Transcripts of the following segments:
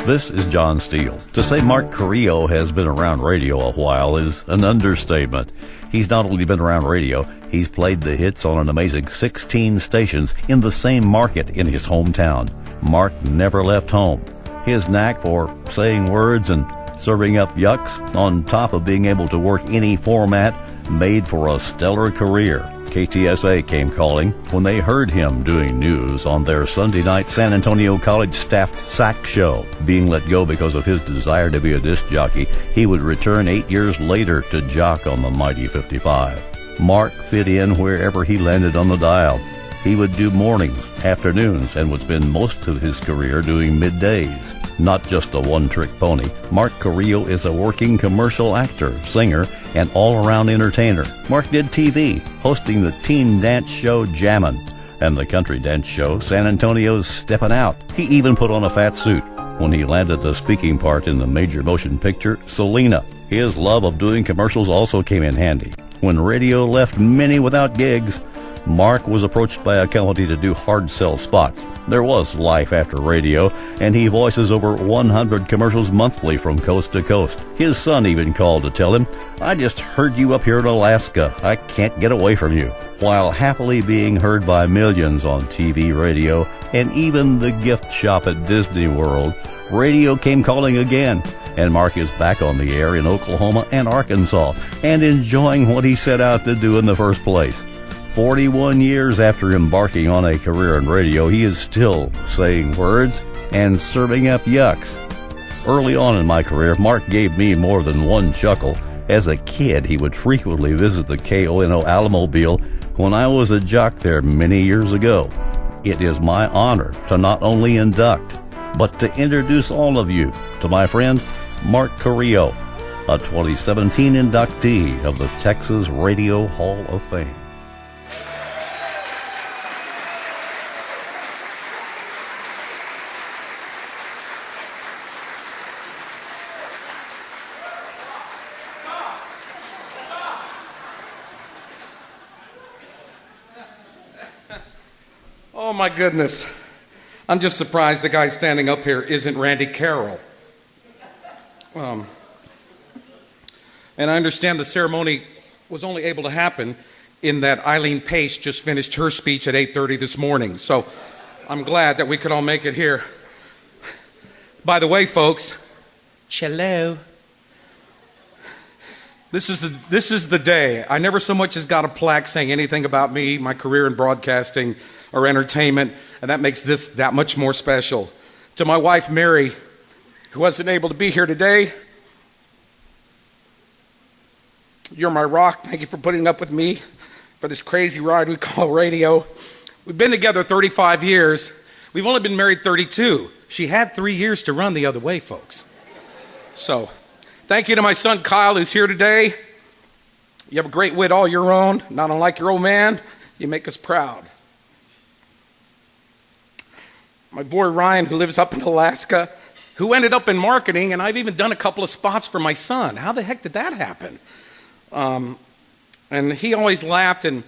This is John Steele. To say Mark Carillo has been around radio a while is an understatement. He's not only been around radio, he's played the hits on an amazing 16 stations in the same market in his hometown. Mark never left home. His knack for saying words and serving up yucks, on top of being able to work any format, made for a stellar career. KTSA came calling when they heard him doing news on their Sunday night San Antonio College staffed sack show. Being let go because of his desire to be a disc jockey, he would return 8 years later to jock on the mighty 55. Mark fit in wherever he landed on the dial. He would do mornings, afternoons, and would spend most of his career doing middays. Not just a one-trick pony, Mark Carillo is a working commercial actor, singer, and all-around entertainer. Mark did TV, hosting the teen dance show Jammin' and the country dance show San Antonio's Steppin' Out. He even put on a fat suit when he landed the speaking part in the major motion picture Selena. His love of doing commercials also came in handy. When radio left many without gigs, Mark was approached by a company to do hard sell spots. There was life after radio, and he voices over 100 commercials monthly from coast to coast. His son even called to tell him, "I just heard you up here in Alaska. I can't get away from you." While happily being heard by millions on TV, radio, and even the gift shop at Disney World, radio came calling again, and Mark is back on the air in Oklahoma and Arkansas, and enjoying what he set out to do in the first place. 41 years after embarking on a career in radio, he is still saying words and serving up yucks. Early on in my career, Mark gave me more than one chuckle. As a kid, he would frequently visit the KONO Alamobile when I was a jock there many years ago. It is my honor to not only induct, but to introduce all of you to my friend Mark Carillo, a 2017 inductee of the Texas Radio Hall of Fame. Oh my goodness. I'm just surprised the guy standing up here isn't Randy Carroll. And I understand the ceremony was only able to happen in that Eileen Pace just finished her speech at 8:30 this morning. So I'm glad that we could all make it here. By the way, folks, cello. This is the day. I never so much as got a plaque saying anything about me, my career in broadcasting or entertainment, and that makes this that much more special. To my wife, Mary, who wasn't able to be here today, you're my rock. Thank you for putting up with me for this crazy ride we call radio. We've been together 35 years. We've only been married 32. She had 3 years to run the other way, folks. So, thank you to my son, Kyle, who's here today. You have a great wit all your own, not unlike your old man. You make us proud. My boy Ryan, who lives up in Alaska, who ended up in marketing, and I've even done a couple of spots for my son. How the heck did that happen? And he always laughed, and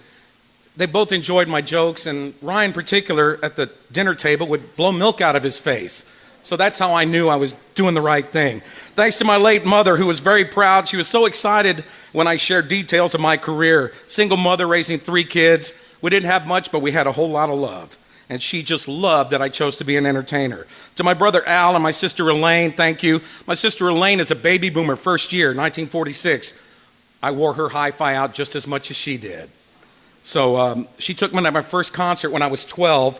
they both enjoyed my jokes, and Ryan in particular at the dinner table would blow milk out of his face. So that's how I knew I was doing the right thing. Thanks to my late mother, who was very proud. She was so excited when I shared details of my career. Single mother raising 3 kids. We didn't have much, but we had a whole lot of love. And she just loved that I chose to be an entertainer. To my brother Al and my sister Elaine, thank you. My sister Elaine is a baby boomer, first year, 1946. I wore her hi-fi out just as much as she did. So she took me to my first concert when I was 12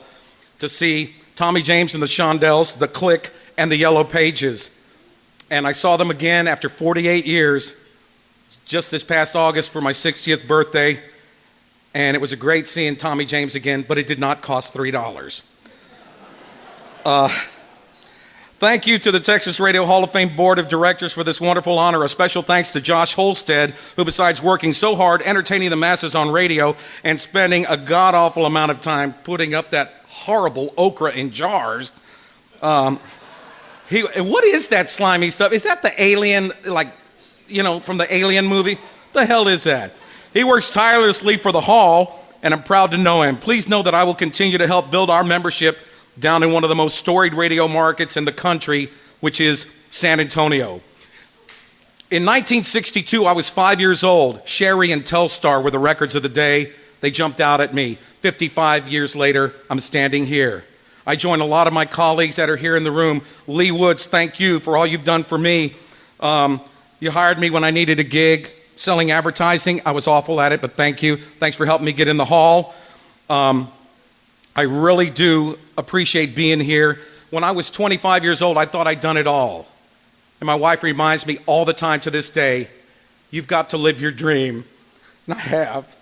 to see Tommy James and the Shondells, The Click, and the Yellow Pages. And I saw them again after 48 years, just this past August for my 60th birthday. And it was a great seeing Tommy James again, but it did not cost $3. Thank you to the Texas Radio Hall of Fame Board of Directors for this wonderful honor. A special thanks to Josh Holstead, who besides working so hard entertaining the masses on radio and spending a god-awful amount of time putting up that horrible okra in jars. What is that slimy stuff? Is that the alien, from the Alien movie? The hell is that? He works tirelessly for the Hall, and I'm proud to know him. Please know that I will continue to help build our membership down in one of the most storied radio markets in the country, which is San Antonio. In 1962, I was 5 years old. Sherry and Telstar were the records of the day. They jumped out at me. 55 years later, I'm standing here. I join a lot of my colleagues that are here in the room. Lee Woods, thank you for all you've done for me. You hired me when I needed a gig selling advertising. I was awful at it, but thank you. Thanks for helping me get in the hall. I really do appreciate being here. When I was 25 years old, I thought I'd done it all. And my wife reminds me all the time to this day, you've got to live your dream. And I have.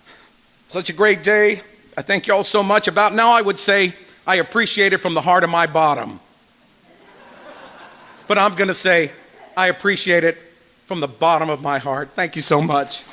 Such a great day. I thank you all so much. About now, I would say I appreciate it from the heart of my bottom. But I'm going to say I appreciate it from the bottom of my heart. Thank you so much.